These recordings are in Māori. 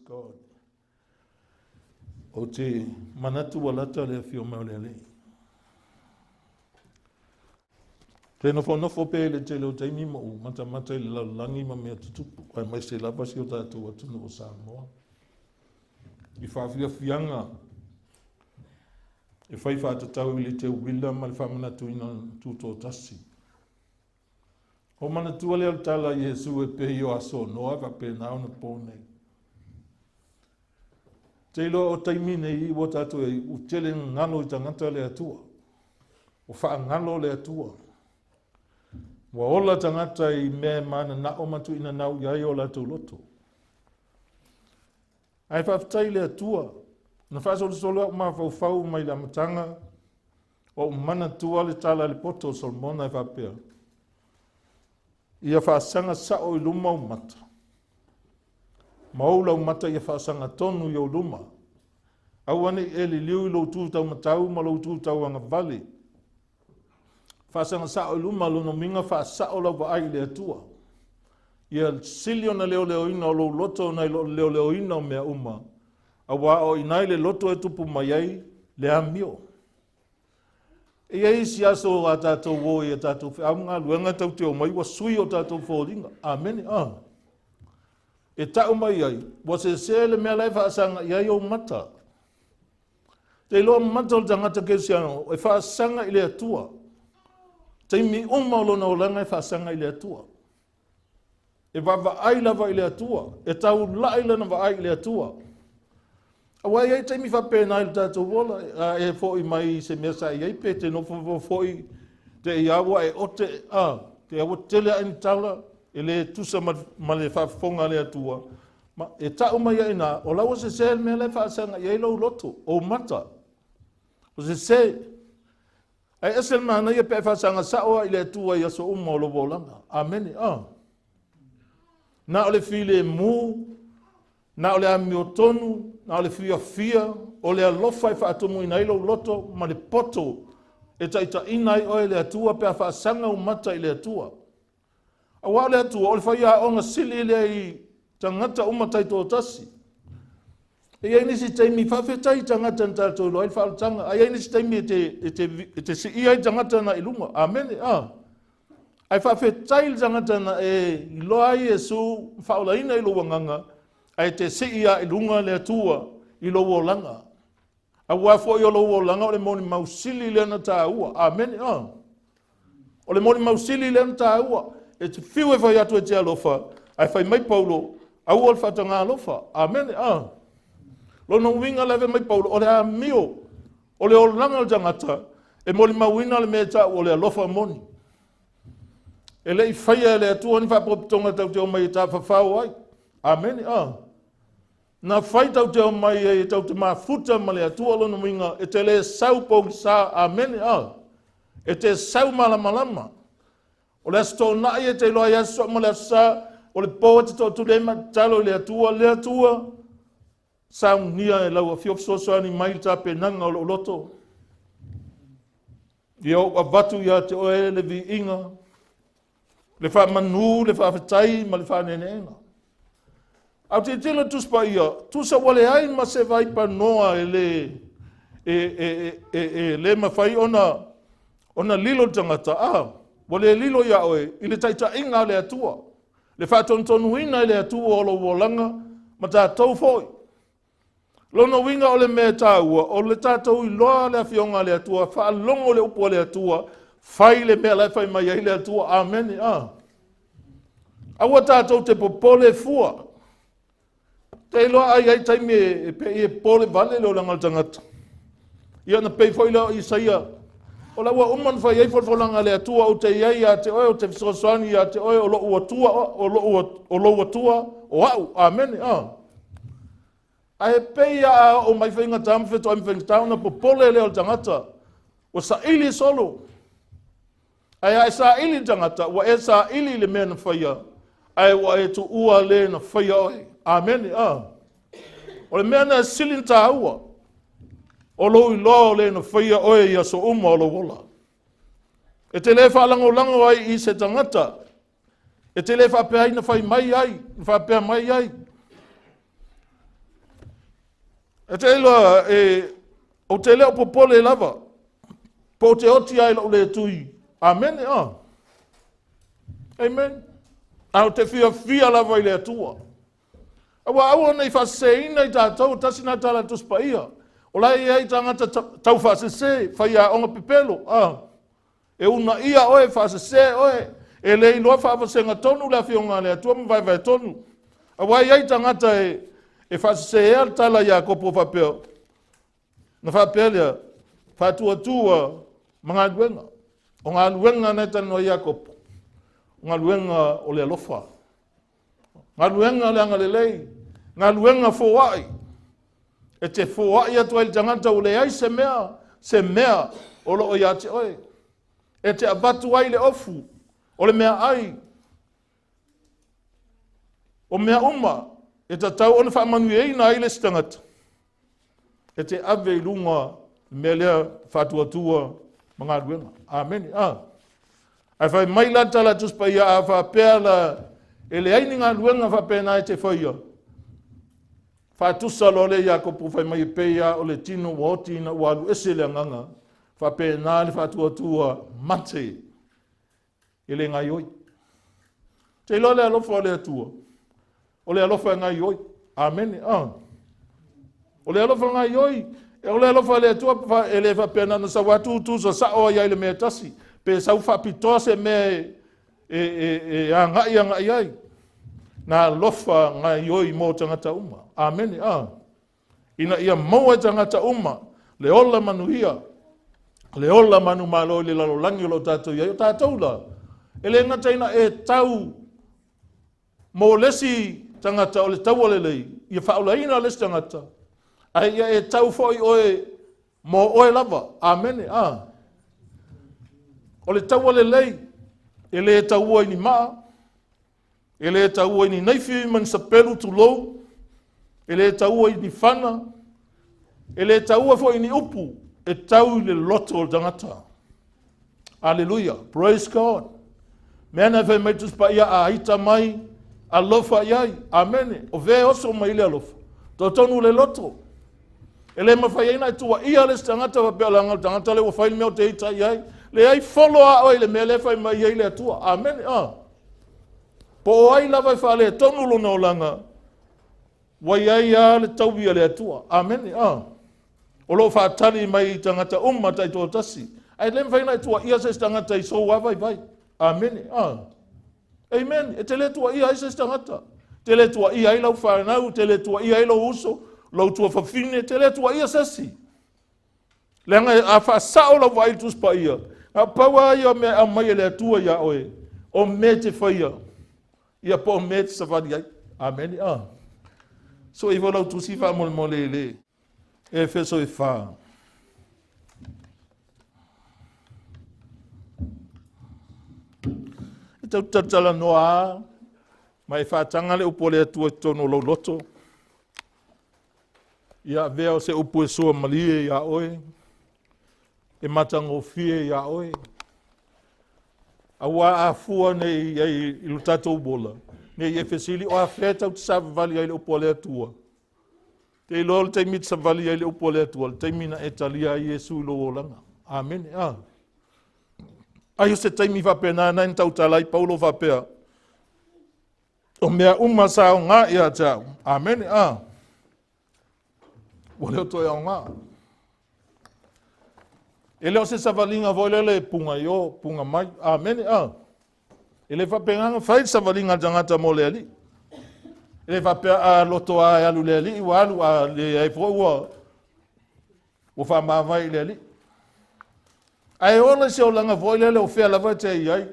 God. O te manatu walata le fio maulele. Te nofo pe le te leo taimi mo mata le langi ma mea tutupu. Ai mai se lapa si o tātou atunu o Samoa. I whawhia whianga. E whai whātatau i le te uwila ma le whamanatu ina tūtō tasi. O manatua le altala i Jesu e pehi o aso noa ka pe nao na pōnei. Te ilo o taimine i o tātou e u tele ngalo i tangata le atua. O wha ngalo le atua. Wa ola tangata i mea mana na o matu inanau iai o latou loto. Ai whaftai le atua. Na whaasol solo mafaufau mai la matanga. O mana tua le tala le poto solmona e whapea. Ia whaasanga sao i luma o mata. Maula o mata ia whaasanga tonu i o luma. Au ane e liliu i lotou tau matau ma lotou tau anga vale. Whaasanga sao i luma lono minga whaasao lau wa ai le atua. Ia silio na leo ina o lo loto na leo ina o mea uma. Awa o inai le loto e tupu mai ai le amio. E ei si aso a tātou wo i a tātou whiaunga luenga tau te o mai wa sui o tātou whōringa. Amen. E tau mai ai. Wa se le mea lai whaasanga i ai o mata. Te loa mata o tangata kesiano e whaasanga i le atua. Te mi lona o langa e whaasanga i le atua. E wawa ai lava i le atua. E tau lai lana wa ai i le atua. Awai ai taimi whapena i tātou wola, e fōi mai se mea sa i ei pe, te nofo fōi te iawa e ote, te awa tele ai ni tala, e le tusa ma le whafonga le atua. Ma e tau mai ai nā, o lawa se mea le whaasanga i ei lau loto, o mata. O se, ai esel mana ia pe whaasanga saoa i le atua i aso o lo wolanga. Amen, Na ole file mu, na ole ami o tonu, na ole fia, o le alofa i whaatomu i nailo loto, ma le poto, e taita inai o le atua, pe a whaasanga o mata i le atua. A wā le atua, o le whaia onga sili le i tangata o matāitu o tasi. E ai nisi taimi whawhetai tangata na tātou lo, ai whaalutanga, ai nisi taimi e te si iai tangata na ilunga. Amen, Ai whawhetai tangata na e loa i e su, whaolaina i lo wanganga, ai te siia i lunga le atua i lo wolanga. A wafo i o lo wolanga o le moni mausili le na tāua. Amen. O le moni mausili le na tāua. E te whiu e whai atu e te alofa. Ai whai mai paulo. Au o le whatanga alofa. Amen. Lono winga lewe mai paulo. O le a mio. O le o langa o tangata. E moni mauina le mea tā o le alofa moni. E le i whaia le atua ni whapopitonga tau te o mai tā whawhau ai. Amen. Na whai tau te o mai e tau te mafuta ma le atua lono minga e te le sau pōki sā. Amen. E te sau malamalama. O le asto nai e te loa yaso ma le asa. O le pōa te tō tulema talo le atua. Le atua. Sau nia e lau a fiofsosoani mai tā penanga o lo loto. I au a vatu ia te oe le vi inga. Le wha manu, le wha whatai ma le wha nenenga. Au te tila tuspa ia, tusa wale ai ma se vai pa noa e le mawhai ona lilo tangata. Wale lilo ia oe, i le taita inga le atua. Le whātontonu ina le atua o lo wolanga, ma tātou foi. Lono winga o le mea tāua, o le tātou i loa le awhionga le atua, whaalongo le upo le atua, whai le mea lai whai mai le atua. Amen. Awa tātou te popole fua. Te loa ai taimi e pole vale leo langal tangata. Ia na pei foi leo Isaia. O la ua uman fai ei folfolanga le atua o te iai a te oe o te fisosoani a te oe o lo ua tua o au. Amen. A he pei a o mai whainga tamwheto am whainga tauna po pole leo tangata. O sa ili solo. Ai sa ili tangata. Wa e sa ili le mea na whaia. Ai wa e tu ua le na whaia oe. Amen. O le mea na silin tāua. O lo i loa le na whaia oe ia so uma o lo wola. E te le whalango ai i se tangata. E te le whapea na whai mai ai. Whapea mai ai. E te iloa, o te leo popole lava. Po te oti ai lau le tui. Amen, Amen. Au te fia lava i le atua. Awa awa nei whaseina i tātou, tasina tāla tuspa ia. O lai ei tangata tau whasese, whai a onga pipelo. E una ia oe, whasese oe. E le iloa whaafasenga tonu la fionga le atua mwai tonu. Awa ei tangata e whasese ea tala ia kopo whapeo. Na whapea lea, whatuatua mga luenga. O ngā luenga nei tano ia kopo. Ngā luenga o le alofa. Ngā luenga le anga lelei. Ngā luenga fōwai. E te fōwai atua i tangata o le ai se mea o lo o ia te oe. E te abatu ai le ofu, o le mea ai. O mea uma, e ta tau ona whaamanueina ai le stangata. E te ave i lunga me lea whatuatua mga luenga. Amen. Ai whai mai la tala tuspa ia a whapea la e le aini ngā luenga whapea na e te whaia. Whatusa lo le ia kopu whai mai peia o le tino wa otina ua alu ese le nganga. Whapea na le whatuatua mate e le ngai oi. Te ilo le alofa o le atua. O le alofa e ngai oi. Amen. O le alofa ngai oi. E o le alofa le atua e le whapea na sa watu tusa sa o ia le mea tasi. Pe sau whapitoa se mea a ngai ai. Na lofa ngai oi mo tangata uma. Amen. Ina ia maua tangata uma. Le ola manuhia. Le ola manu malo le lalo langi lo tātou ia. O tātou la. E le ngata ina e tau mo lesi tangata o le tau o le lei. Ia whaula ina lesi tangata. Ai ia e tau foi oe mo oe lava. Amen. O le tau o le lei. E le tau oe ni maa. E le tau oe ni naifi man sa pelu tu lou. E le tau oe ni whana. E le tau oe foi ni upu. E tau le loto o tangata. Hallelujah. Praise God. Mena whai mai tuspa ia a hita mai. Alofa iai. Amen. O ve oso mai le alofa. Tō tonu le loto. E le mawhai eina e tua ia le tangata wa pea langa. Tangata le wa whai meo te hita iai. Le ai follow a oi le mea le whai mai iai le atua. Amen. Po o ai la vai whale tonu lo no langa. Wai ai a le taubia le atua. Amen. O lo whaatari mai tangata tai tō tasi. Ai le mwhaina e tua ia se tangata i so wawai vai. Amen. Amen. E te le tua ia i se tangata. Te le tua ia i lau FANAU, te le tua ia i lau uso, lau tua whawhine, te le tua ia sesi. Lenga a whaasao lau vai tuspa ia. A paua ia me a mai le atua ia oe. O me te whaia. Ia po me te savali ai. Amen. So i lau tusi faamalosi le. Efeso e wha. E tau tatala noa, mai whaatanga le upo le atua tono lau loto. Ia vea se upo e soa malie ia oe. E matango fie ia oe. Awa a fua nei i lutato bola. Nei Efesili o a feta ut savavali ai le upo le atua. Te lol te mit SAVALI ai le upo le atua. Te mina e talia i Yesu lo olanga. Amen. Ai o se taimi whapea nā nain tau talai Paulo whapea. O mea sa o ngā ia tau. Amen. Wale o toi au ngā. E leo se SAVALI ngā voilele punga yo, punga mai. Amen. E le whapea ngā whai SAVALI ngā tangata mo le ali. E le whapea a loto a alu le ali. Iwa alu a le aifo ua. O whamawai le ali. Ai ola se o langa voilele o whea lava te iai.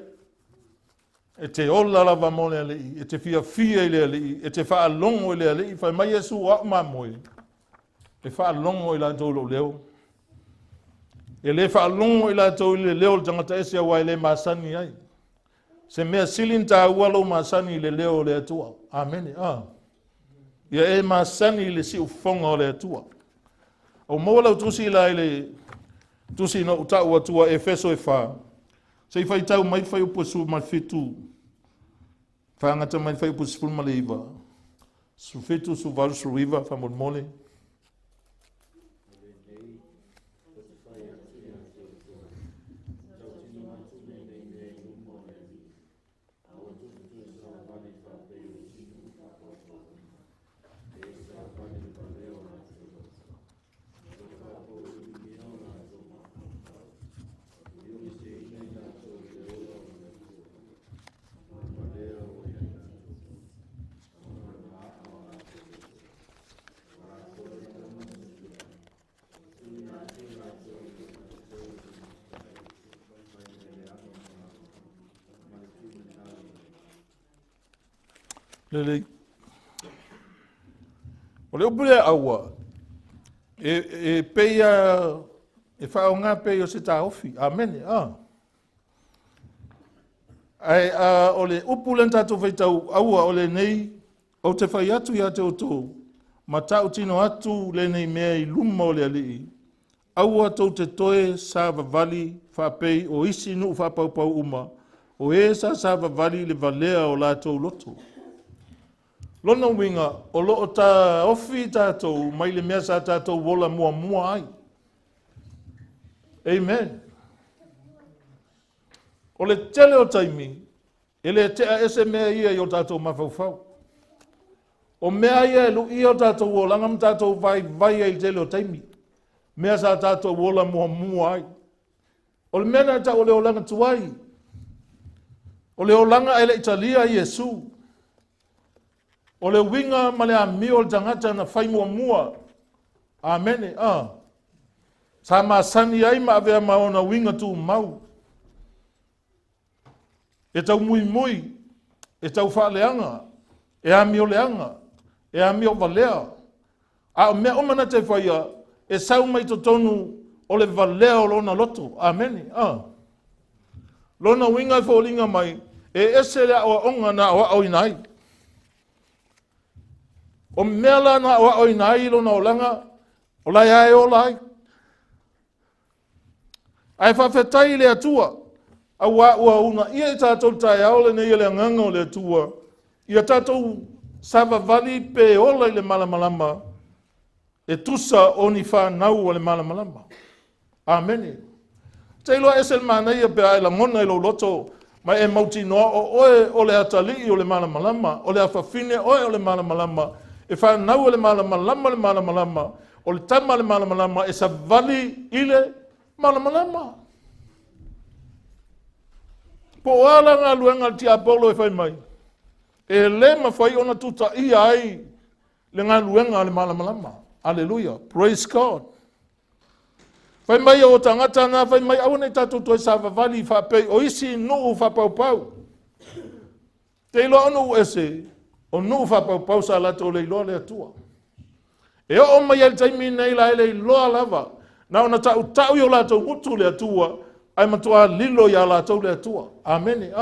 E te ola lava mo le ali. E te fia i le ali. E te wha longo i le ali. Whai mai Yesu o ma moe. E wha longo i la tolo leo. E le wha longo i la tolo le leo tangata ese a wai le masani ai. Se mea silinta ualo masani le leo le atua. Amen. Ia e masani le si ufonga o le atua. O mola tusi la ile tusi no utau atua Efeso e wha. Se Faitau mai whai uposu mai fitu. Whangata mai whai uposu fulma le iwa. Su fitu su valu su riva whamon mole. Lenei. O le upule aua. E peia, e whaonga peia o se tā ofi. Amen. Ai, o le upule tātou Faitau aua o le nei, o te whai atu ia te outou. Ma tā utino atu lenei mea I luma o le Alii. Aua tau te toe savavali faapei o isi nuu faapaupau uma. O sa savavali le valea o latou loto. Lona winga o loo ta ofi tātou mai le mea sa tātou wola mua mua ai. Amen. O le tele o taimi, ele tea ese mea ia I o tātou mafaufau. O mea ia lu ia o tātou o langam tātou vai ai tele o taimi. Mea sa tātou wola mua mua ai. O le mea ta o le olanga tuai. O le olanga ele Italia Yesu. O le winga ma le amio o le tangata na whai mua mua. Amen. Sa masani ai ma avea maona winga tu mau. E tau mui mui. E tau whaaleanga. E amio leanga. E amio valea. A mea omana te whaia. E sau mai to tonu o le valea o lona loto. Amen. Lona winga I fōlinga mai. E ese lea o onga na o au inai. O mea la na o au inai lona o langa. O lai ai o lai. Ai whawhetai le atua. A ua una. Ia I tātou tai au le nei le nganga o le atua. Ia tātou savavali pe ola I le malamalama. E TUSA o ni FANAU o le malamalama. Amen. Te iloa ese le manai pe ai la ngona I lo loto. Ma e mauti noa o oe o le atalii o le malamalama. O le afafine oe o le malamalama. E FANAU o le malamalama. O le tama le malamalama. E SAVALI I le malamalama. Po ala ngā luenga ti apolo e whai mai. E le mawhai ona tuta I ai le ngā luenga le malamalama. Hallelujah. Praise God. Whai mai o tangata na whai mai au nei tātou toi savavali faapei o isi nuu faapaupau. Te iloa anu ese o nuu faapaupau sa latou le iloa le atua. E o mai al taimi nei la ele iloa lava. Na ona tau I o latou utu le atua. Ai matua lilo ya latou le atua. Amen.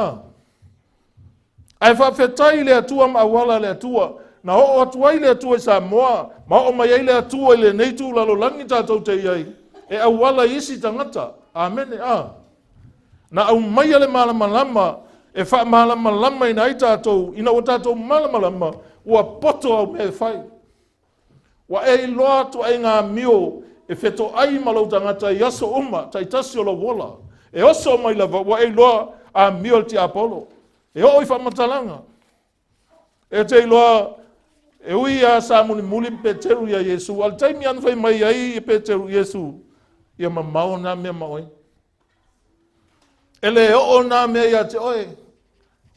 Ai whawhetai le atua ma awala le atua. Na o atua le atua I Samoa. Ma o mai le atua I le neitu lalo langi tātou te iai. E awala isi tangata. Amen. Na au mai le malamalama. E faamalosi ina I tātou. Ina o tātou malamalama. Ua poto au me whai. Wa e loa tu ai ngā mio. E feto ai malau tangata I aso uma. Taitasi o la wola. E oso mai lava. Wa e loa a mio ti Apollo. E o I whamatalanga. E te iloa. E ui a sa muli Peteru ia Yesu. Al taimi anu whai mai ai Peteru Yesu. Ia mamau na mea maoi. Ele o na mea ia te oe.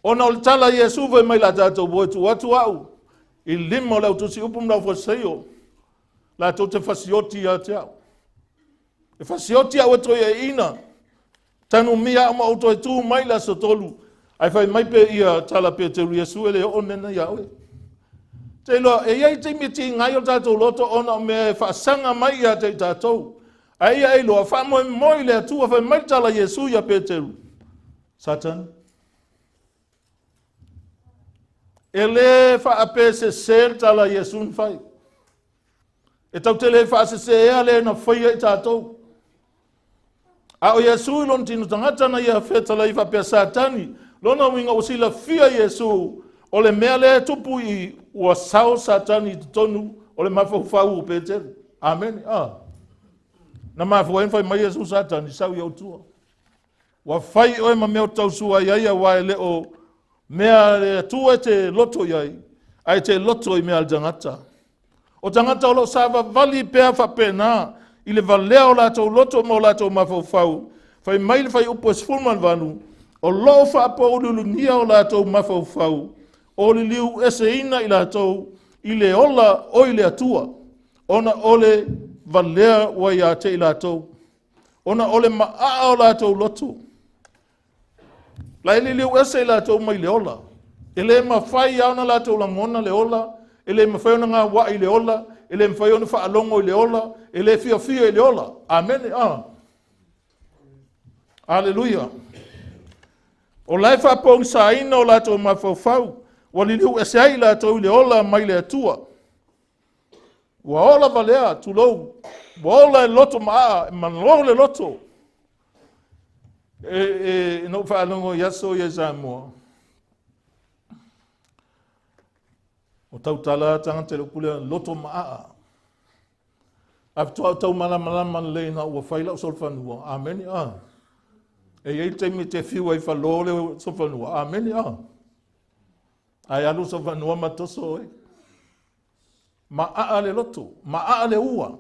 Ona o le tala Yesu whai mai la tātou boetu atu au. I lima o lau tusi upum lau whaseio. La tau te whasioti ia te au. E whasioti au e toi e ina. Tanu mia ama o toi tū mai la sotolu. Ai whai mai pe ia tala Peteru Yesu ele o nena ia oe. Te loa, e iai te miti ngai o tātou loto ona me whaasanga mai ia te tātou. Ai ai loa, whamoe moi le atua whai mai tala Yesu ia Peteru. Satan. E le faapei se sel tala Yesu nwhai. E tau te le whaase se ea le na whaia I tātou. A o Yesu I lon tino tangata na ia whetala I whapea satani. Lona winga o sila fia Yesu. O le mea le tupu I ua sao satani tonu o le mafaufau o Peteru. Amen. Na mafua whai mai Yesu satani sau I autua. Wa whai oe ma mea tau sua iaia wa ele o mea le tua te loto iai. Ai te loto I mea al tangata. O tangata o lo savavali pea whapena. I le valea o latou loto mo latou mafaufau. Whai mai le whai upo esfulman vanu. O lo faapouliuligia o latou mafaufau. O liliueseina I latou I le ola o I le atua. Ona ole valea wa ia te I latou. Ona ole maaa o latou loto. La liliuese I latou mai le ola. Ele mawhai au na latou langona le ola, ele mawhai ona ngā wai le ola, ele mawhai ona whaalongo le ola, ele fia le ola. Amen. Aleluia. O lai faapou saina o latou mafaufau, wa liliueseina latou le ola mai le atua. Wa ola valea tulou, wa ola loto maaa, manolo le loto. No whaalongo yaso ye Samoa. O tau tala tangata le kule loto maaa. Aftua tau malamalama le na ua whaila o solfanua. Amen. E ei teimi te whiwa i whalole o solfanua. Amen. Ai alu solfanua matoso e. Maaa le loto. Maaa le ua.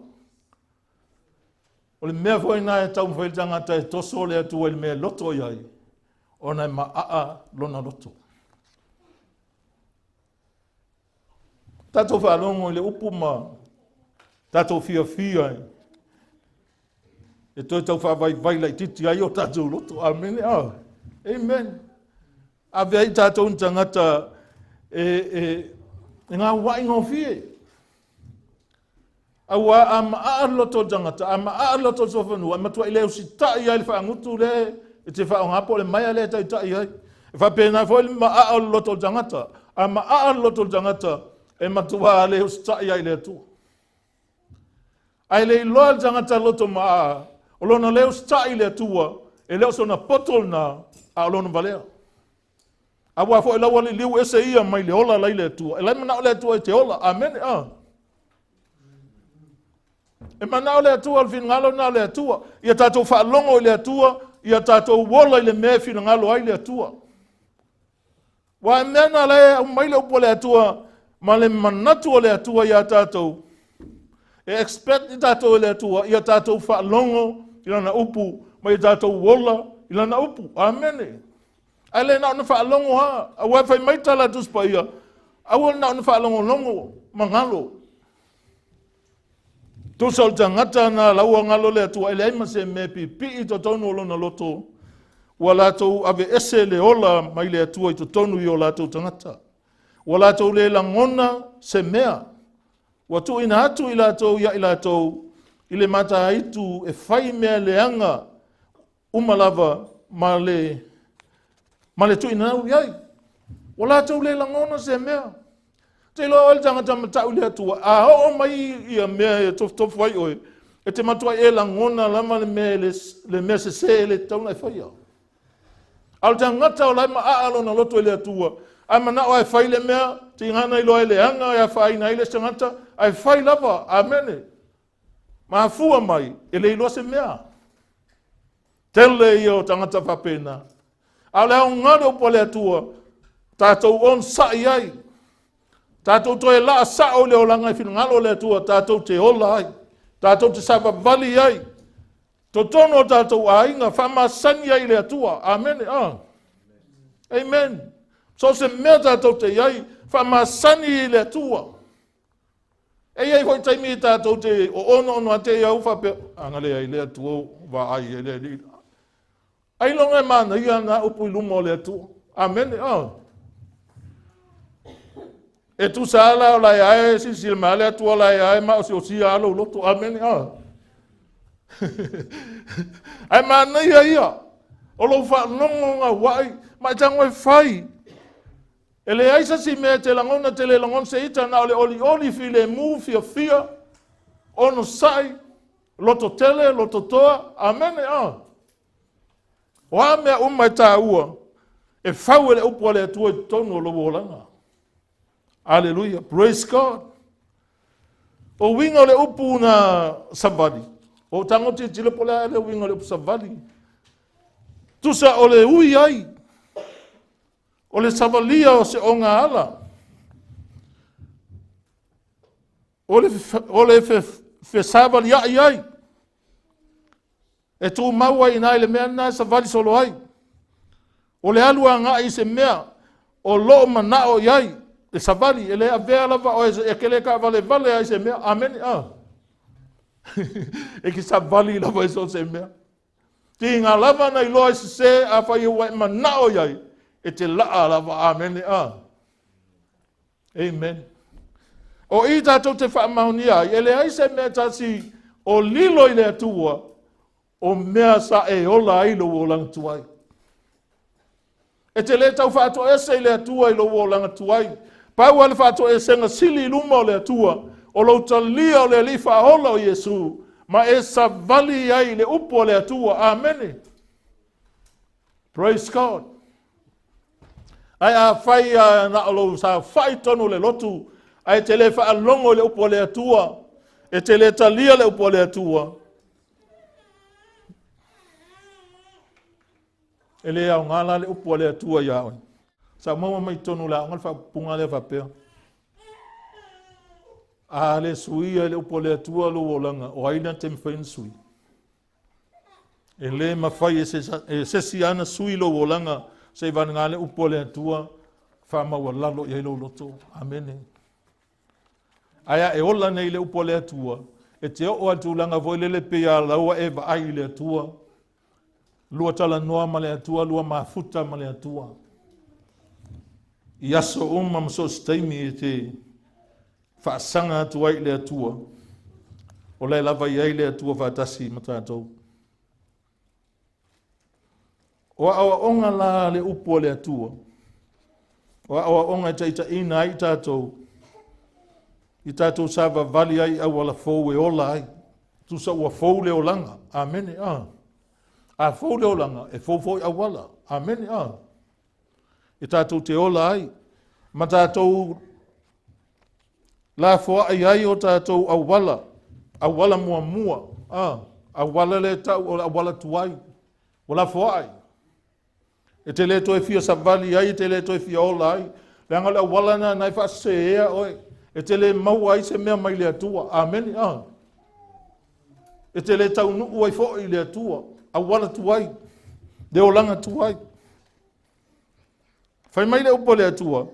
O le mea fwoi na e tau mwhaile tangata e toso le atua le mea loto iai. O na maaa lona loto. Tato whalongo le upu ma. Tato fia. E toi tau whawai lai titi ai o tato loto. Amen. Amen. A vei tato tangata ngā wai ngō fie. Awa a maa loto tangata, a maa loto sofanu, a matua i leo si tai ai le whaangutu le, e te whaongapo le mai le tai tai ai. E whapena fo le maa loto tangata, a maa loto tangata, e matua leo si tai ai le tu. Ai le loa tangata loto maa, o lona leo si tai le tua, e leo sona potol na a lona valea. Awa fo e lawa le liliueseina mai le ola lai le tua, e lai mana o le tua e te ola, amen. E mana o le atua al finangalo na le atua. Ia tātou whaalongo i le atua. Ia tātou wola i le mea finangalo ai le atua. Wa e mena le au maile upo le atua. Ma le manatu o le atua ia tātou. E expect i tātou le atua. Ia tātou whaalongo i lana upu. Ma ia tātou wola i lana upu. Amene. Ai le nao na whaalongo ha. A wai whai maitala tuspa ia. A wai nao na whaalongo longo. Mangalo. Tusa o tangata na laua ngalo le atua ele aima se me pipi i to tonu olo na loto. Wa latou ave ese le ola mai le atua i to tonu i o latou tangata. Wa latou le langona se mea. Wa tuuina atu i latou ia i latou i le matāitu e whai mea leanga umalava ma le tuuina au iai. Wa latou le langona se mea. Te loa o le tangata matau le atua. A o mai ia mea e tofu ai oe. E te matua e langona lama le mea se le tauna e whaia. Al tangata o lai maaa na loto le atua. A mana o e whai le mea. Te ngana i loa e le anga e a whai na i le tangata. A whai lava. Amene. Ma fua mai. E le iloa se mea. Tele i o tangata whapena. A le au ngare upo le atua. Tātou on sa iai. Tātou toe la sa o le olanga i whinangalo le atua, tātou te ola ai, tātou te savavali ai, to tono tātou a inga, whamasani ai le atua, amen, amen. So se mea tātou te iai, whamasani le atua. E iai hoi taimi tātou te o ono a te iau whape, angale ai le atua, wa ai e le li. Ai longa e mana ia na upu i luma o le atua, amen, E TUSA ala o lai ae, si le maale atua lai ae, ma o si o si alo loto, amen, Ai mana ia, o lo whanongo ngā wai, mai tango e whai. E le aisa si mea te langona, te le langona se ita na o le oli fi le mu, fia, ono sai, loto tele, loto toa, amen, O a mea umai tā ua, e whau e le upo le atua i tonu o lobo olanga. Hallelujah. Praise God. O winga le upu na SAVALI. O tangoti tile pola le winga le upu SAVALI. TUSA o le ui ai. O le SAVALIA o se onga ala. O le fe SAVALI ai. E tu maua ina le mea na SAVALI solo ai. O le alua nga i se mea. O lo manao iai. Le SAVALI, ele avea lava o e kele ka vale ai se mea, amen, E ki SAVALI lava e so se mea. Ti ngā lava na i loa se a whai ua manao iai, e te laa lava, amen, Amen. O i tātou te whaamaunia, e le aise mea tasi o lilo i le atua, o mea sa e ola ai lo o langa tuai. E te le tau whaato ese i le atua i lo o langa tuai. Pau ale whaato ese nga sili luma o le atua, o lo talia o le lifa ola o Yesu, ma e savali ai le upo o le atua. Amen. Praise God. Ai a whai na alo sa whai tonu le lotu, ai te le whaalongo le upo le atua, e te le talia le upo le atua. E le au ngala le upo le atua ia oi. Sa maua mai tonu la, ngal whapunga le whapea. A le suia le upo le atua lo wolanga, o aina te mwhain sui. E le mawhai e sesi ana sui lo wolanga, se van ngale upo le atua, whamau lalo i lo loto. Amen. Aya e ola nei le upo le atua, e te o atu langa voi le pea laua e va ai le atua, lua tala noa ma le atua, lua mafuta ma le atua. I aso mso staimi e te whaasanga atu ai le atua, o le lava i ai le atua whaatasi ma tātou. O awa onga la le upo le atua, o awa onga ita ina ai tātou, i tātou savavali ai au ala fou e ola ai. Tusa ua fou le olanga. Amen. A fou le olanga e fou fou au ala. Amen. I tātou te ola ai. Ma tātou la foa ai o tātou au wala. Au wala mua mua. Au wala le tau o au wala tuai. O la foa ai. E te le toi fia savali ai, te le toi fia ola ai. Le anga le au wala na nai wha se ea oi. E te le mau ai se mea mai le atua. Amen. E te le tau nuu ai fo i le atua. Au wala tuai. De olanga tuai. Fai mai le upo le atua.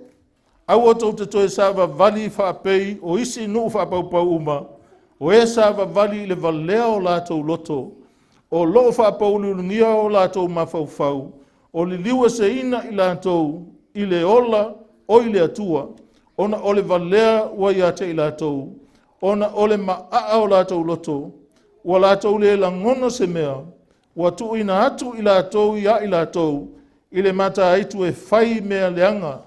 Au o tau te toe savavali faapei o isi nuu faapaupau uma. O e savavali le valea o latou loto. O loo faapouliuligia o latou mafaufau. O liliueseina i latou i le ola o i le atua. Ona ole valea ua ia te i latou. Ona ole maaa o latou loto. Ua latou le langona se mea. Ua tuuina atu i latou ia i latou. I le matāitu e fai mea leanga.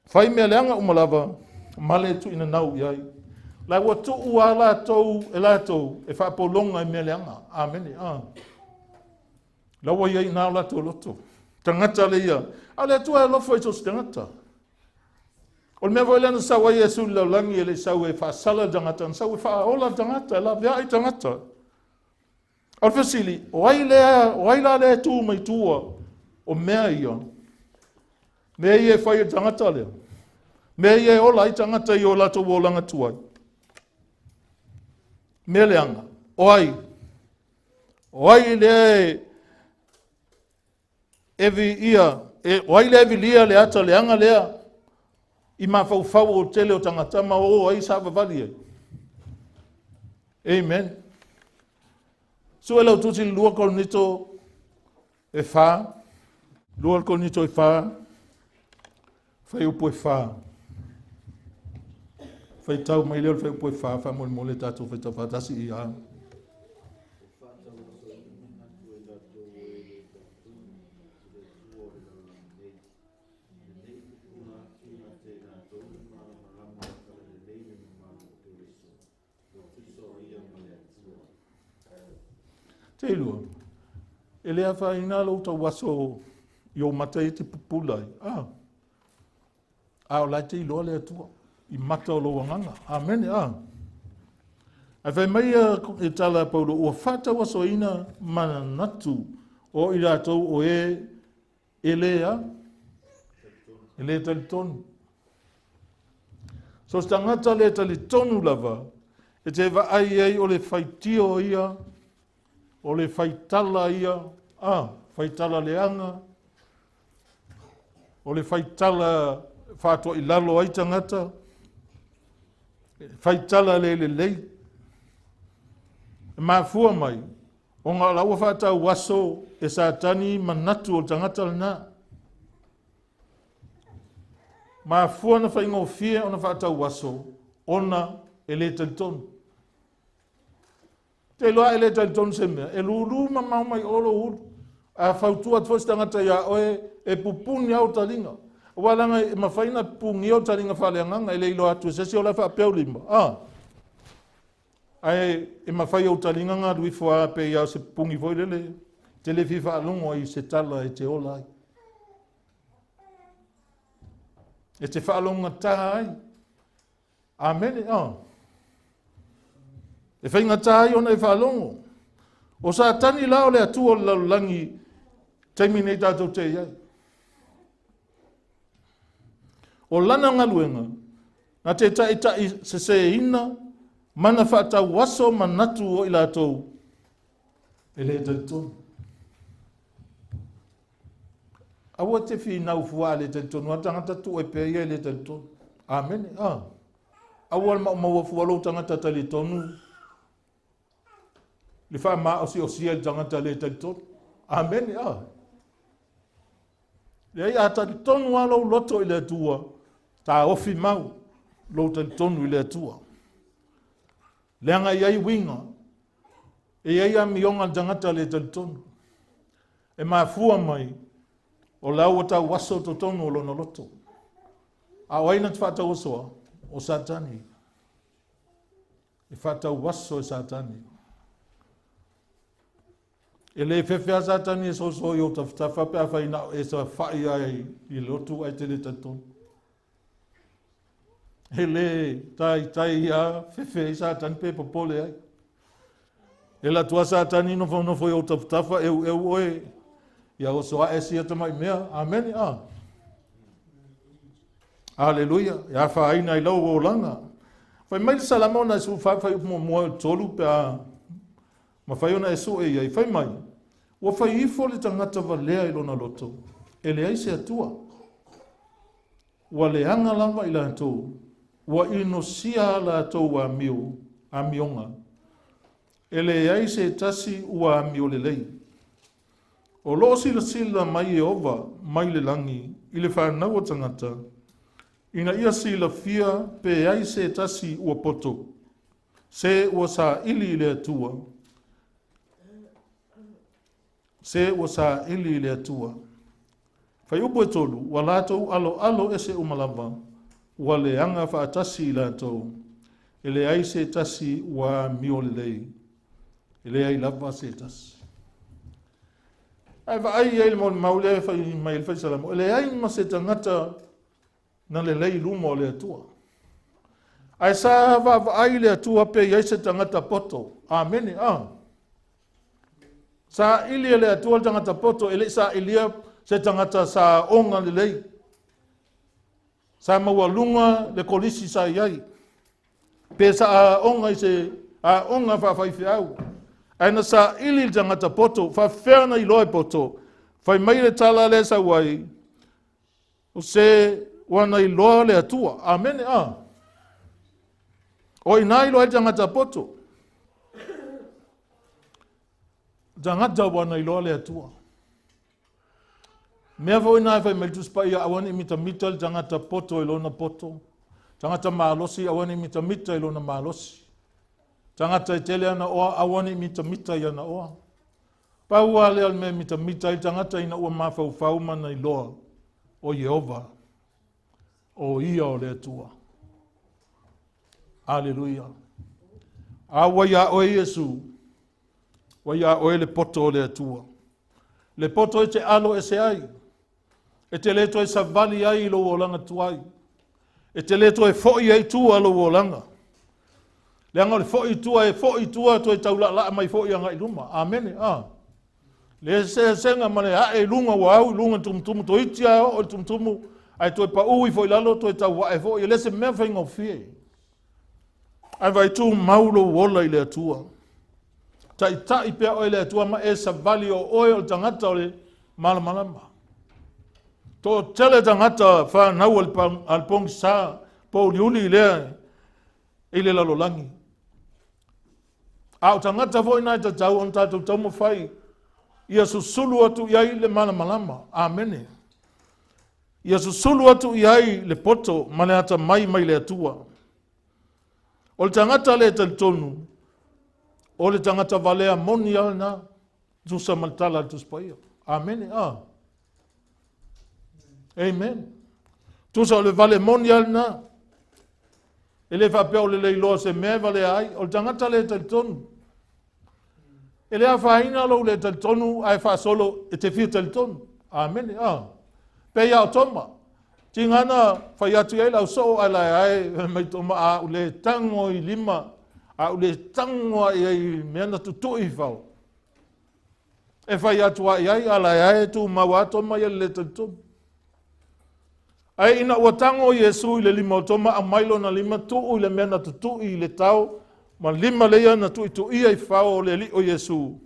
Fai mea leanga umalava. Male tu inanau iai. Lai ua tuu a latou e latou. E faapolonga i mea leanga. Amen. Laua iai nao latou loto. Tangata le ia. Ale atua e lofo i tos tangata. O le mea voi lana sau ai Yesu lau langi e le sau e whaasala tangata. Sau e whaaola tangata e la vea i tangata. Al fasili, o ai la le tu mai tua o mea ia. Mea ia e whai e tangata lea. Mea ia e ola i tangata i o lato o langa tuai. Mea leanga. O ai le evi ia. O ai le evi lia le ata leanga lea. I mafaufau o tele o tangata ma o ai savavali e. Amen. So e lau tuti lua kolonito e wha. Lua kolonito e wha. Whai upo e wha. Whai tau mai leo whai upo e wha. Wha mole mole tātou whai tau whatasi i a. Te lua. E lea whaina lau tau waso i o mata i te pupulai. O lai te iloa lea tua. I mata o lo wanganga. Amen. Ai whai mai e tala paulo ua whata waso ina mana natu o i ratou o e lea. E lea talitonu. So stangata lea talitonu lava. E te wa ai o le whaitio ia. O le faitala ia, faitala leanga, o le faitala whātua i lalo ai tangata, faitala le lei. Mafua mai, o ngā laua whātau waso e sātani manatu o tangata lana. Mafua na faingofia ona faatau aso. Ona ele talitonu. Te loa ele talitonu se mea. E lulu mamau mai olo ulu. A fautua tfosi tangata ia oe e pupuni au talinga. Walanga e mawhaina pungi au talinga whaleanganga ele ilo atu sesi o la faapouliuligia. Ai e mawhai au talinga ngā rui faapei au se pungi voi lele. Te le fifa alungo i se tala e te ola ai. E te whaalonga taha ai. Amen. E whainga taha ai ona e whaalongo. O sa tani lao le atua o laulangi taimi nei tātou te iai. O lana ngaluenga, na te tai se ina, mana whaatau waso manatu o i latou. E le talitonu. Awa te whinau fua le talitonu, a tangata tu e pēia le talitonu. Amen. Awa maua fualo tangata talitonu. Le faamalosi o sia le tangata le talitonu. Amen. Le ia talitonu a lau loto i le atua. Ta ofi mau lo talitonu i le atua. Le anga iai winga. E iai a mionga tangata le talitonu. E mafua mai. O lau o tau waso to tonu o lona loto. A waina te whatau osoa o satani. E whatau waso e satani. E le whewhea satani e soso i o tawhitafa pe a whaina e sa whai ai i lotu ai te le talitonu. He le tai a whewhea i satani pe popole ai. E la tua satani no whanofo i o tawhitafa eu oe. Ia o soa e sia tamai mea. Amen. Aleluia. Ia whaina i lau o langa. Whai mai salamona e su whai mua tolu pe a ma whai ona e su e iai. Whai mai. Ua whai ifo le tangata valea i lona loto. E le aise atua. Ua le anga lava i latou. Ua inosia latou a mio. A mionga. E le aise tasi ua a mio le lei. O lo sila mai e ova, mai le langi, i le whanau o tangata. Ina ia sila fia pe ai se tasi ua poto. Se ua sa ili le atua. Se ua sa ili le atua. Whai upo e tolu, wa latou alo ese umalava, wa le anga whaatasi i latou. E le ai se tasi ua mio le lei. E le ai lava se tasi. Ai vai ai mo maule fa mai fa salamo le ai ma se tangata na le lei luma o le atua ai sa va ai le atua pe ai se tangata poto amen sa ili le atua tangata poto ele sa ilia se tangata sa onga le lei sa mawalunga le kolisi sa iai pe sa onga se a onga fa fa fiau aina sa ili tangata poto, fa ferna i loe poto, fai mai le tala le sa wai, o se wana i loa le atua, amen O ina i loe tangata poto, tangata wana i loa le atua. Mea fo ina fai mai tuspa ia awani mita le tangata poto i lona poto, tangata maalosi awani mita i lona maalosi. Tangata i tele ana oa awani mita i ana oa. Paua le alme mita i tangata ina ua mafaufau mana i loa o Yehova. O ia o le atua. Aleluia. Awa ia oe Yesu. Wa ia oe le poto o le atua. Le poto e te alo e se ai. E te leto e savali ai lo o langa tuai. E te leto e foi ai tua lo o langa. Le anga le foi tua to e taula la mai foi anga i luma. Amen. Le senga mane a e lunga wa au lunga tum to itia o tum ai to pa ui foi lalo to e tau wa e foi le se me fa ngo fie. Ai vai tu maulo wola i le atua. Tai pe o le atua ma e SAVALI o oil tangata o le MALAMALAMA. To tele tangata FANAU al pong sa faapouliuligia i le lalolangi. Au tangata foi nai tau on tatu taumo fai ia susulu atu ia i le MALAMALAMA. Amen. Ia susulu atu iai le poto ma le ata mai le atua. O le tangata le talitonu, o le tangata valea moni na tusa maltala tusa paia. Amen. Amen. Tusa o le vale moni na. Ele faapei le leiloa se mea vale ai, o le tangata le talitonu. Ele a whaina lo le talitonu, ai whaasolo e te whia talitonu. Amen. Pei au toma. Tingana whai atu ei lau so ai lai ai, mai toma a ule tango i lima, a ule tango i ei meana tutui whau. E whai atu ai ai lai ai tu mau atoma i le talitonu. Ai ina ua tango Yesu i le lima o toma a mailo na lima tuu i le mea na tutu i le tau, ma lima leia na tui tu ia i whao o le li o Yesu.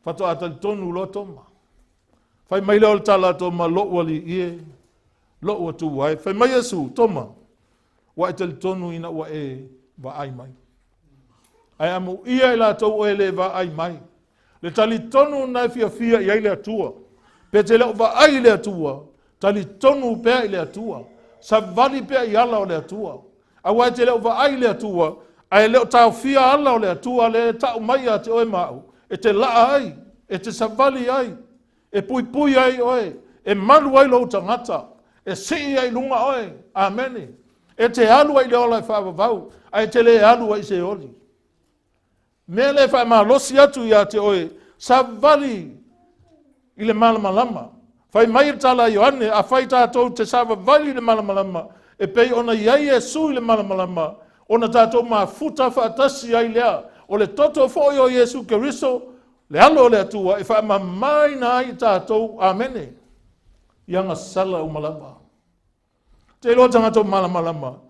Fato a talitonu lo toma. Fai maile o le tala toma lo wali ie, lo ua tu wai. Fai mai Yesu toma, wa i talitonu ina ua e va ai mai. Ai amu ia i la tau e le va ai mai. Le talitonu na fia i ai le atua. Pe te leo va ai le atua. Talitonu pea i le atua. Savali pea i ala o le atua. A wai te leo va ai le atua. Ai leo tau fia ala o le atua le tau mai a te oe mau. E te laa ai. E te savali ai. E pui ai oe. E malu ai lo tangata. E sii ai lunga oe. Amene. E te alu ai leo lai faapouliuligia. Ai te le alu ai se oli. Me le faamalosi atu i a te oe. Savali i le malamalama. Fai mai tala Ioane, a fai tātou te savavali le malamalama, e pei ona iai Yesu i le malamalama, ona tātou mafuta whaatasi ai lea, o le toto foi o Yesu Keriso, le alo le atua, e wha mamai na ai tātou, amene, ianga sala o malama. Te ilo tangatou malamalama,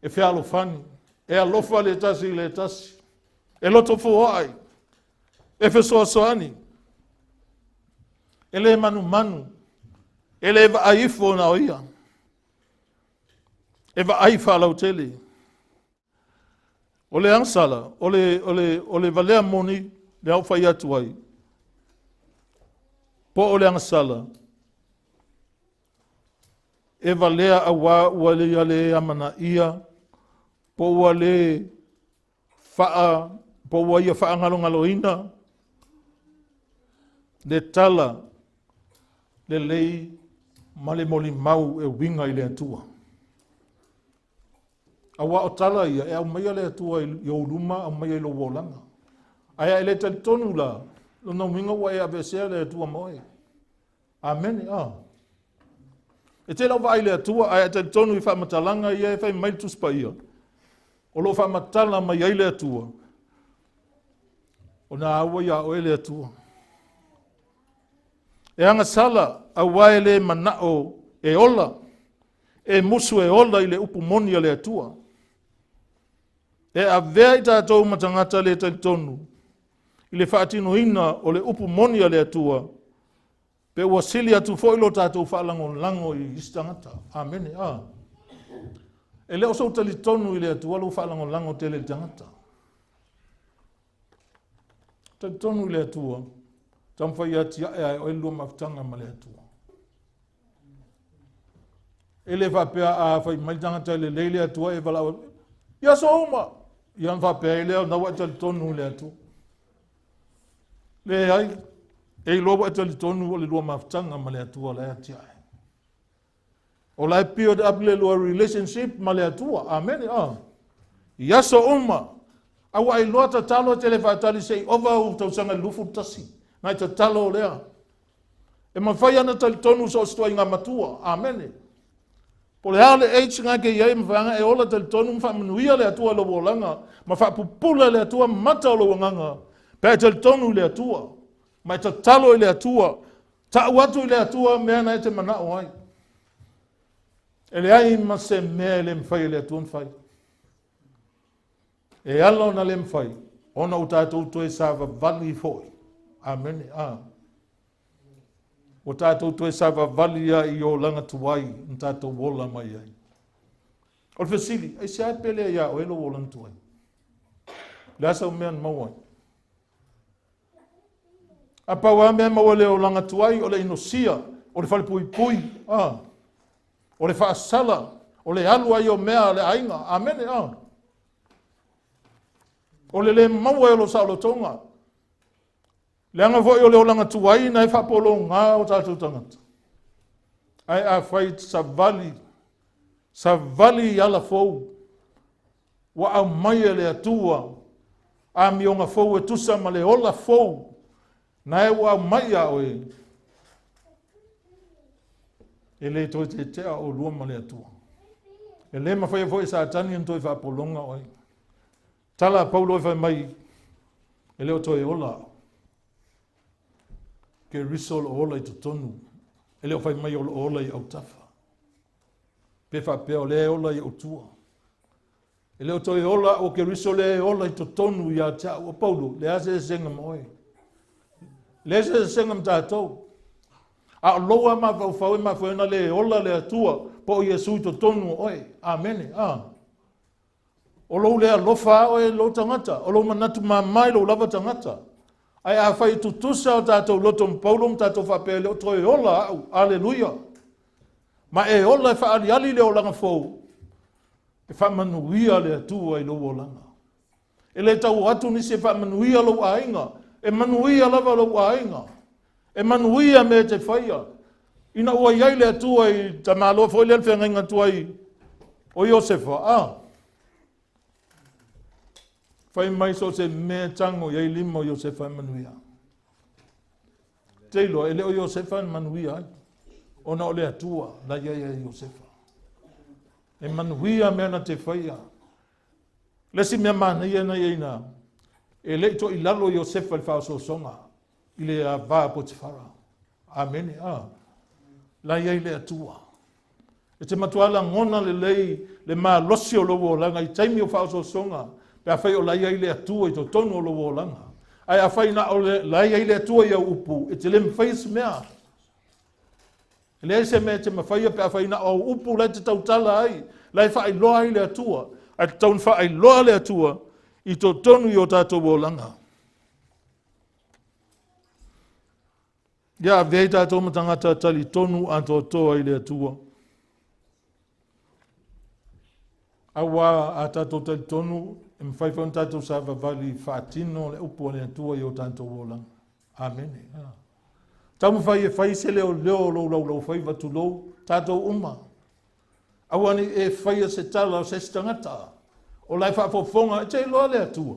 e whia alofani, e alofa le tasi, e loto fuai, Efeso asoani, ele manu, ele va aifo na oia. E va aifa lau tele. Ole ansala, ole valea moni, le au fai atu ai. Po ole ansala. E valea awa uale ale amana ia. Po uale faa, po uaia faa ngaloina. Le tala, le lei, male moli mau e winga i le atua. Awa o tala ia, e au maia le atua i o luma, au maia i lo wolanga. Aia ele talitonu la, lona winga ua e avesea le atua moe. Amen, E te lau vai le atua, aia talitonu i whaamatalanga ia e whai maituspa ia. O lo whaamatala mai ai le atua. O na aua ia o ele atua. E anga sala a waele manao e ola. E musu e ola i le upu moni le atua. E a vea i tātou matangata le talitonu. I le whaatino ina o le upu moni le atua. Pe ua sili atu fo ilo tātou whaalango i istangata. Amen. E leo so talitonu i le atua lo whaalango te le tangata. Talitonu i le atua. Tamwhai ati ai o lua mafutanga ma le atua. E le whapea a whai maitangata le leile atua e wala. Ia so uma. Ia whapea e leo na wa talitonu le atua. Le ai. E loa talitonu o le lua mafutanga ma le atua le ati ai. O lai pio de apile lua relationship ma le atua. Amen. Ia so uma. Awa i loa ta talo te le whaatali sei ova u tausanga lufu tasi. Nai ta talo lea. E mawhai ana talitonu so stua inga matua. Amen. Po le hale eich ngā ke iei mwhanga e ola talitonu mwhamanuia le atua lo wolanga. Ma whaapupula le atua mata o lo wanganga. Pea talitonu le atua. Mai ta talo le atua. Ta uatu le atua mea na e te manao ai. E le ai ma se mea le mwhai le atua mwhai. E alo na le mwhai. Ona utatou toe savavali foi. Amen. O tātou toe savavali i o langa tuai, n tātou wola mai ai. O le whesili, ai se ai pele ia o elo wola tuai. Le asa o mea mawai. A paua mea maua le o langa tuai, o le inosia, o le whale pui. o le whaasala, o le alu ai o mea le ainga, amene a. O le maua e lo sa lo tonga. Le anga foi o le olanga tuuina e whapolo ngā o tātou tangata. Ai a whai savali ala fou, wa au mai e le atua, a mionga fou e tusa ma le ola fou, na e wa mai a oe, e le toi te tea o lua ma le atua. E le ma whai foi sa tani en toi whapolonga oe. Tala Paulo e whai mai, e leo toi ola, ke risol o ola i tonu, e leo whai mai o ola i au tafa. Pe faapei o le ola i Atua. E leo toi ola o ke riso le ola i tonu i a tea o Paulo, le ase senga moe. Le ase senga mtātou. A loa mafaufau e mawhaina le ola le atua, po i Yesu i tonu oe. Amene. O lou le alofa oe lo tangata, o lou manatu mamai lo lava tangata. Ai a whai tuusa o tātou loto Paulo mtātou faapei leo toi ola au. Aleluia. Ma e ola e whaaliali leo langa fou. E whamanuia le atua i loo langa. E le tau atu nisi e whamanuia lo ainga. E manuia lava lo ainga. E manuia me te whaia. Ina ua iai le atua i tamaloa foi le alwhenga inga tua i o Iosefa. Whai mai so se mea tango iai lima o Iosefa manuia. Teilo, e leo Iosefa manuia ai. Ona o le atua, la ia Iosefa. E manuia mea na te whaia. Lesi mea mana ia na ina. E le to i lalo Iosefa le whao songa. I le a vaa Potifara. Amene, La ia le atua. E te matuala ngona le lei, le maa losi o lowo langa, i taimi o whao songa. Pe a whai o la ia le atua i to tonu o lowo langa. Ai a whai na o la ia le atua i au upu. E te lem whais mea. Le se me te mawhaia pe a whaina o upu lai te tautala ai, lai wha ai loa ai le atua, ai te taun wha ai loa le atua, i to tonu i o tātou o langa. Ia vei tātou matangata tali tonu a tō toa i le atua. Awa a tātou tali tonu, e mwhaiwhaun tātou savavali whaatino le upu le atua i o tātou o langa. Amene. Tamu fai e fai se leo lo fai vatu lo tātou uma. Awani e fai se tala o se stangata. O lai wha fofonga e te loa le atua.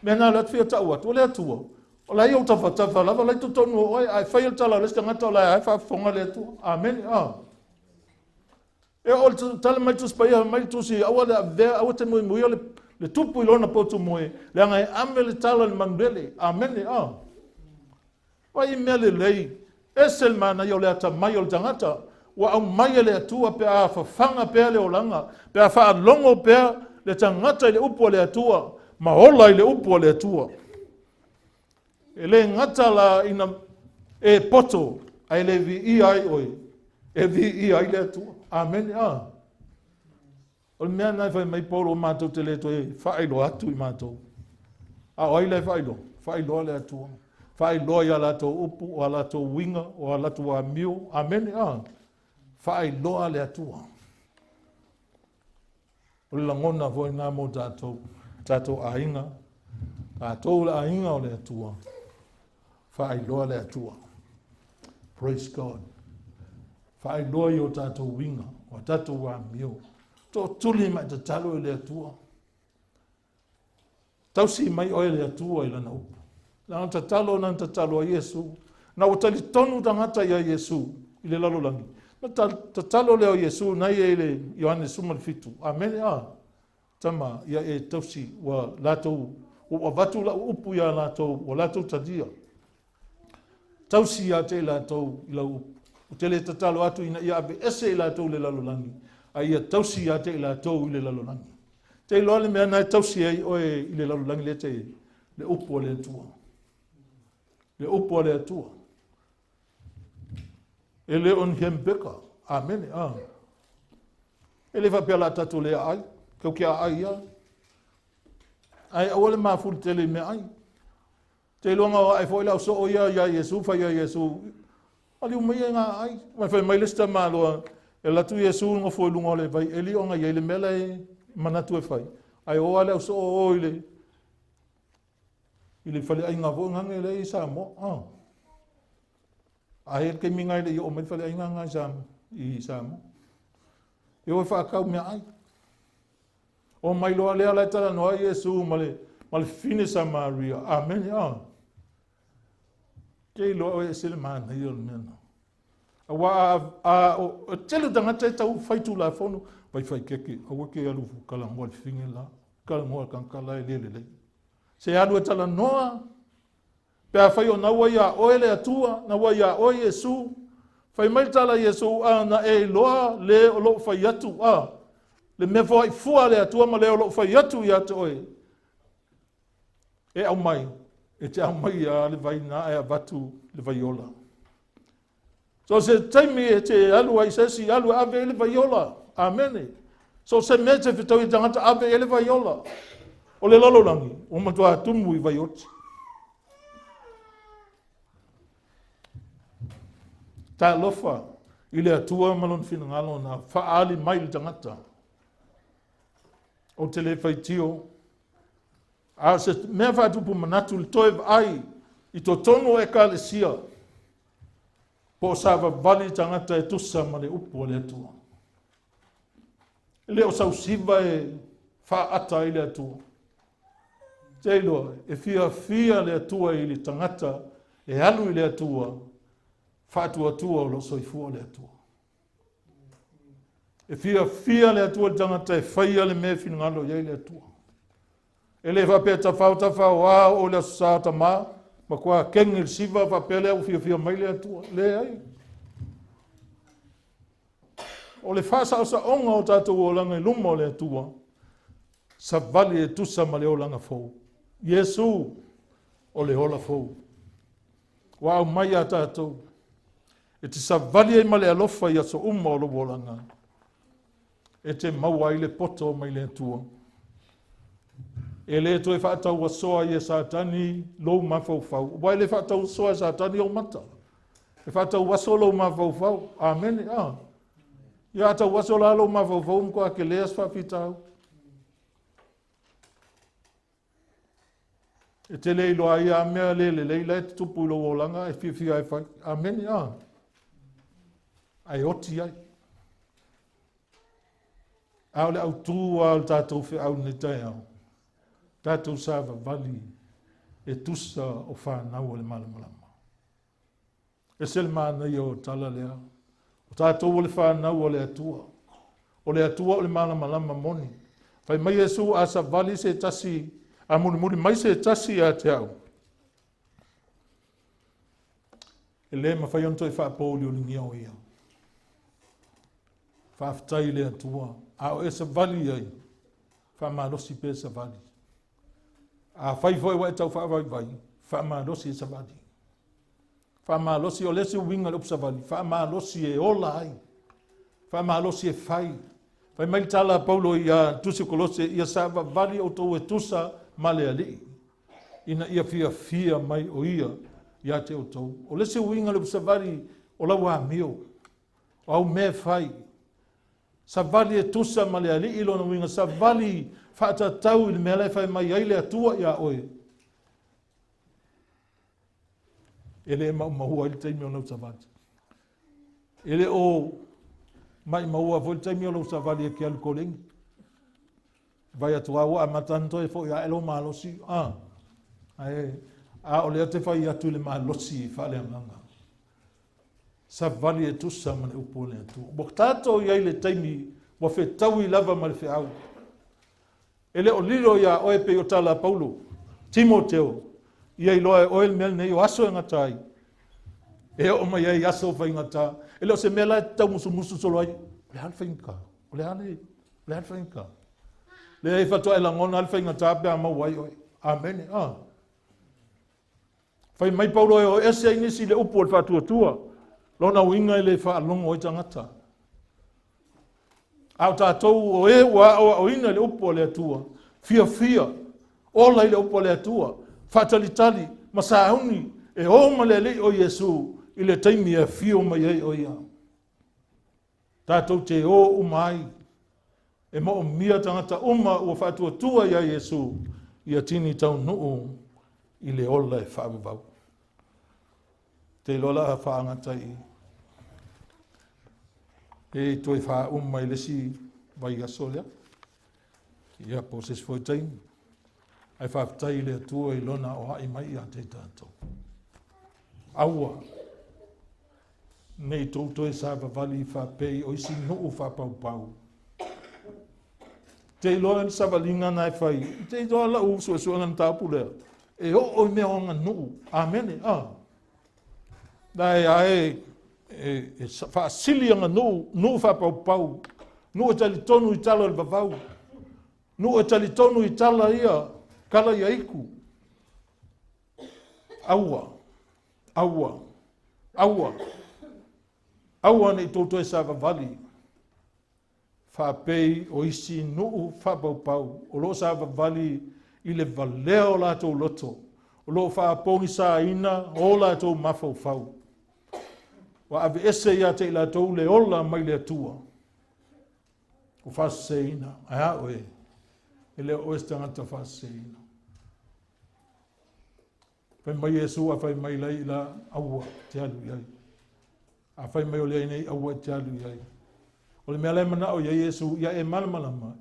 Mea nā lat fia tau atu o le atua. O lai au tafa lava lai tutonu o ai ai fai tala o le stangata o lai ai wha fofonga le atua. Amen. E o tala mai tus paia mai tusi awa le avea awa te mui mui o le tupu ilona potu mui. Le anga e ame le tala le mandele. Amen. Wai mea le lei, esel mana i o le ata mai o le tangata, wa au mai le atua pe a whawhanga pe le olanga, pe a whaalongo pe le tangata i le upu o le atua, ma ola i le upu o le atua. E le ngata la ina e poto, ai le vi i ai oi, e vi i ai le atua. Amen. O le mea nai whai mai polo o mātou te le to e whaelo atu i mātou. A oi le whaelo le atua. Whai loa ia latou upu, o a latou winga, o a latou a miu. Amen. Whai loa le atua. O le langona voi nā mo tātou ainga. Tātou le ainga o le atua. Whai loa le atua. Praise God. Whai loa i o tātou winga, o tātou a miu. Tō tuli mai te talo i le atua. Tausi mai oe le atua i lana upu. Na tatalo a Yesu. Na o tali tonu tangata ia Yesu. I le lalolangi. Na tatalo leo Yesu. Na ia le Iohannes Sumalfitu. Amen. Tama ia e tausi wa latou. O vatu la upu ia latou. O latou tadia. Tausi ia te latou i la upu. O te le tatalo atu ina ia ave ese i latou le lalolangi. A ia tausi ia te latou i le lalolangi. Te loa le mea nai tausi ai oe i le lalolangi le te le upu o le atua. Le upu o le atua. E le on hempeka. Amen. E le whapea la tatu le ai. Kau kia ai ia. Ai awale maful tele me ai. Te longa o ai foi lau so ia Yesu, fa ia Yesu. Ali umia ngā ai. Mai fai mai lista māloa. E latou Iesu ngo foi lungo le vai eli onga ye le mela e manatu e fai. Ai o ale o so o ile. Ile fale ai nga vo ngange le isa mo. Ai ke minga le o me fale ai nga jam I sa mo. Eu fa ka me ai. O mai lo ale ala tala no Iesu male fine sa Maria. Amen. Ke lo e sele man yo men. O tele danga te tau faitu la fono vai fai keke o ke alu kala ngol fingela kala ngol kan kala lele se alu tala noa pe fai o na wa o ele atua na wa o Yesu fai mai tala Yesu na e loa le o lo fai atu le me foi fua le atua ma le o lo fai atu ya to e au mai e te au mai le vai na e batu le vai ola. So se taimi e te alu ai sesi alu ave ele vaiola. Amen. So se me te fitau I tangata ave ele vaiola. O le lalo langi. O matua tumu I vaioti. Ta lofa. I le atua malon fina ngalo na faali mai le tangata. O te le faitio. A se mea whatupu manatu le toev ai. I to tono e ka le sia. Po savavali tangata e tusa ma le upu le atua. Le o sausiva e faata I le atua. Te iloa, e fia le atua I le tangata, e alu I le atua, fatua atua o lo soifua le atua. E fia le atua le tangata e faia le me finangalo ia le atua. E le whapea tafau o le asata maa, ma kua kenge siva va pele au fia mai le atua le ai o le fasa sa onga o tatou o langa luma o le atua savali e tusa ma le o langa fou Yesu o le ola fou wa au mai a tatou e te savali e ma le alofa ia so uma o lo langa e te maua I le poto mai le atua e le to e whaatau wa soa I e satani lou mafaufau. Wai le whaatau soa satani o mata. E whaatau waso lou mafaufau. Amen. Ia atau waso la lou mafaufau mkoa ke leas whawhitau. E te leilo ia mea le e tupu ilo wolanga e whiwhia e whai. Amen. Ai oti ai. Au le outou al tātou whi au ne tai au. Tatou savavali e tusa o FANAU o le MALAMALAMA. E sele mana I o tala lea. O tatou o le FANAU o le Atua. O le Atua o le MALAMALAMA moni. Fai mai Yesu a savali se tasi, a muri mai se tasi a te au. E le mawhai onto e faapouliuligia o ia. Faafetai le Atua. A o e savali ai. Faamalosi pe savali. A fai foi wa tau fa vai faamalosi e savali faamalosi o lesi winga le savali faamalosi e ola ai faamalosi e fai mai tala Paulo ia tusi kolose ia savavali outou e tusa ma le Alii ina ia fia mai o ia te outou o lesi winga le savali o lawa mio o au me fai savali e tusa ma le Alii ilo na winga savali fata tau il mele fai mai ai le atua ia oe. Ele mahua il taimi o lau savali. Ele o mai mahua fo il taimi o lau savali e ki alu kolengi. Vai atua ua amatanto e fo ia elo malosi. O le ate fai atu le malosi fa le amanga. Savali e tusa mane upo le atua. Boktato ia le taimi wa fe tau I lava ma le fe au. Ele o lilo ia oe pe o tala Paulo, Timoteo, ia I loa oe mel nei o aso e ngatai. E o mai ai aso fai ngata. Ele o se mela e tau musu solo ai. Le hal fai ngka. Le hal fai ngka. Le ai fatoa e langona hal fai ngata pe a mawai oe. Amen. Fai mai Paulo e o ese inisi le upo le fatua tua. Lona winga I le fa longo o tangata. Au tātou o e wa o ina le upo le atua. Fia. Ola I le upo le atua. Fatalitali. Masauni. E o ma le o Yesu. I le taimi e fio mai ei o ia. Tātou te o umai. E mo o mia tangata uma ua whātua tua ia Yesu. Ia tini tau nuu i le ola e whaavavau. Te lola a whaangatai. E toi wha umai lesi vai asolea. Ia poses foi taim. Ai whaatai le atua i lona o hai mai a te tātou. Aua. Nei tō e savavali faapei o isi nuu faapaupau. Te iloa ni savalinga nai whai. Te iloa la usua ngan tāpulea. E o mea o ngan nuu. Amene. Dai ai whaasili ngan nuu faapaupau. Nuu e tali tonu i tala le vavau. Nuu e tali tonu i tala ia. Kala ia iku. Aua. Aua. Aua. Aua nei tō e savavali. Faapei o isi nuu faapaupau. O lo savavali i le valea o latou loto. O lo faapongi sa ina o latou mafaufau. Wa ave ese ia te latou le ola mai le atua. O faseina. Aia oe. E le o estangata faseina. Fai mai Yesu a fai mai lai la aua te alu iai. A fai mai o le nei aua te alu iai. O le mea le mana o ia Yesu ia e malamalama.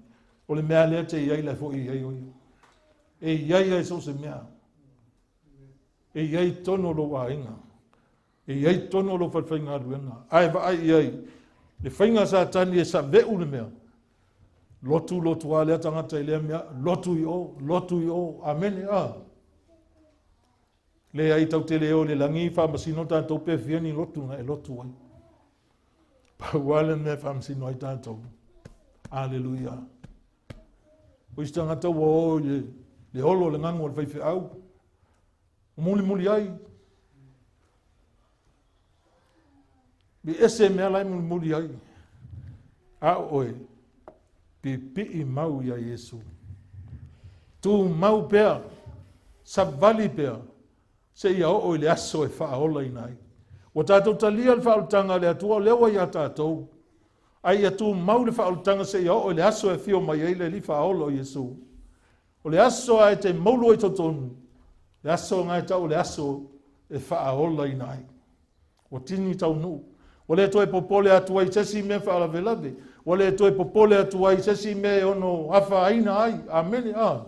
O le mea lea te iai la fo i iai oi. E iai ai so se mea. E iai tono lo wainga. E iai tono lo whaiwhainga aluenga. Ai va ai iai. Le whainga sa tani e sa veu le mea. Lotu a lea tangata i lea mea. Lotu i o. Amene a. Le ai tau te leo le langi whamasino tātou pe whiani lotu na e lotu ai. Pauale me whamasino ai tātou. Aleluia. O isi tangata wo le holo le ngango le whaiwhi au. Muli ai. Bi ese mea lai muli ai. A oe. Pi mau ia Yesu. Tu mau pea. Savali pea. Se ia o le aso e whaaola i nai. O tātou talia le whaalutanga le atua lewa ia tātou. Ai atu mau le whaalutanga se ia o le aso e whio mai eile li whaola o Yesu. O le aso ai te maulu i totonu. Le aso ngai tau le aso e whaaola i nai. O tini tau nu. O le toe popole atua i sesi me whaalavelave. O le toe popole atua i sesi me ono awha aina ai. Amene a.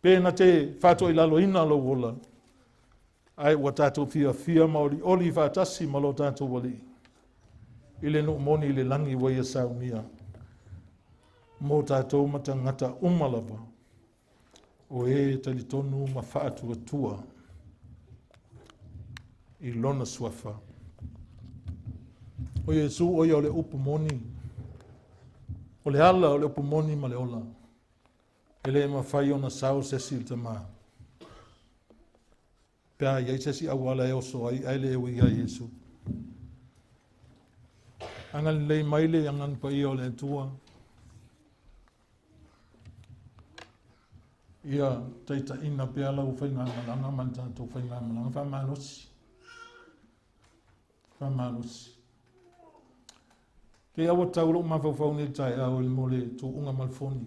Pēna te whato i lalo ina lo wola. Ai wa tātou fia maori oli whātasi malo tātou wali. Ile no moni ile langi waia saumia. Mō tātou matangata umalava. O e tali tonu ma whaatua tua. I lona swafa. O Yesu o ia o le upu moni. O le ala o le upu moni ma le ola. Ele ma whai ona sao sesi te maa. Pea iai sesi awala e oso ai aile e wia Yesu. Angan lei maile angan pa ia o le tua. Ia teita ina pea lau whainga malanga mantato whainga malanga. Faamalosi. Ke awa tauro mafaufau ni tai au il mole tu unga malfoni.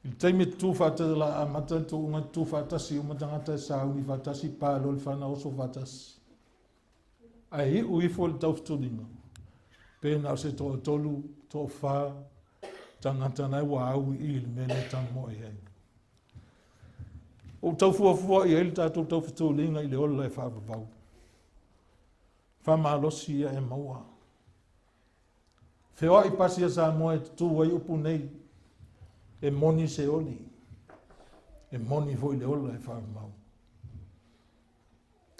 Il taime tu fatasi la amata tu unga tu fatasi umatangata sa uni fatasi palo il FANAU so fatasi. Ai ui fo il taustulinga. Pena se to tolu to fa tangata nai wa au il mele tamo e. O tau fua i ele tatu tau fitulinga i le ola e faapouliuligia. Faamalosi e maua. Feo i pasi a sa moe tu wai upu nei. E moni se oli. E moni foi le ola e faapouliuligia.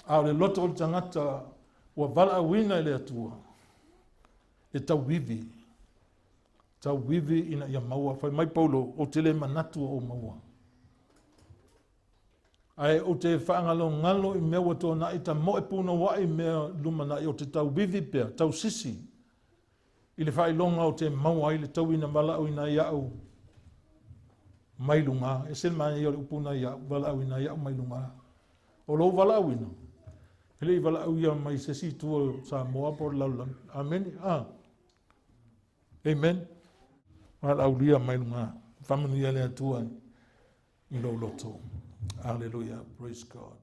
A le loto o tangata ua vala wina i le atua. E tau vivi. Tau vivi ina ia maua. Fai mai paulo o tele manatu o maua. Ai o te whaangalo ngalo i mea wato na i ta moe puna wa i mea luma na i o te tau vivi pea, tau sisi. I le whai longa o te maua i le tau ina wala au ina iau mailunga. E sen mai i o le upuna iau wala au ina iau mailunga. O lo wala au ina. Hele i wala au ia mai se si tua sa moa por laulang. Amen. Amen. Wala au lia mai lunga. Whamanu ia le atua i lo loto. Hallelujah. Praise God.